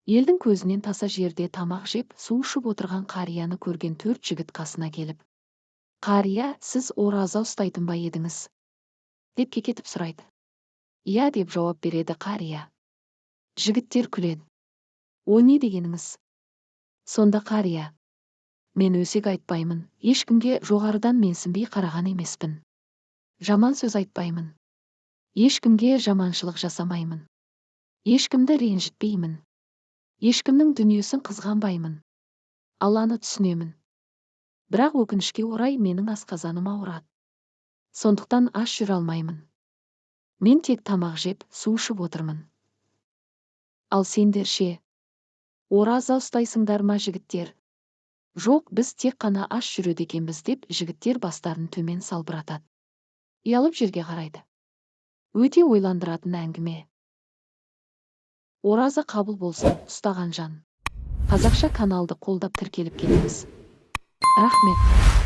Елдің көзінен таса жерде тамақ жеп, су ішіп отырған қарияны көрген 4 жігіт қасына келіп: «Қария, сіз ораза ұстайтын ба едіңіз?» деп кекетіп сұрайды. «Иә» деп жауап береді қария. Жігіттер күледі. «О не дегеніңіз?» Сонда қария: «Мен өсек айтпаймын, ешкімге жоғарыдан менсінбей қараған емеспін. Жаман сөз айтпаймын. Ешкімге жаманшылық жасамаймын. Ешкімді ренжітпеймін. Ешкімнің дүниесін қызғанбаймын. Алланы түсінемін. Бірақ өкінішке орай менің асқазаным ауырады. Сондықтан аш жүре алмаймын. Мен тек тамақ жеп, су ішіп отырмын. Ал сендер ше? Ораза ұстайсыңдар ма жігіттер?» «Жоқ, біз тек қана аш жүреді екенбіз» деп жігіттер бастарын төмен салбыратады. Ұялып жерге қарайды. Өте ойландыратын әңгіме. Ораза қабыл болсын, ұстаған жан. Қазақша каналды қолдап тіркеліп кетіңіз. Рахмет.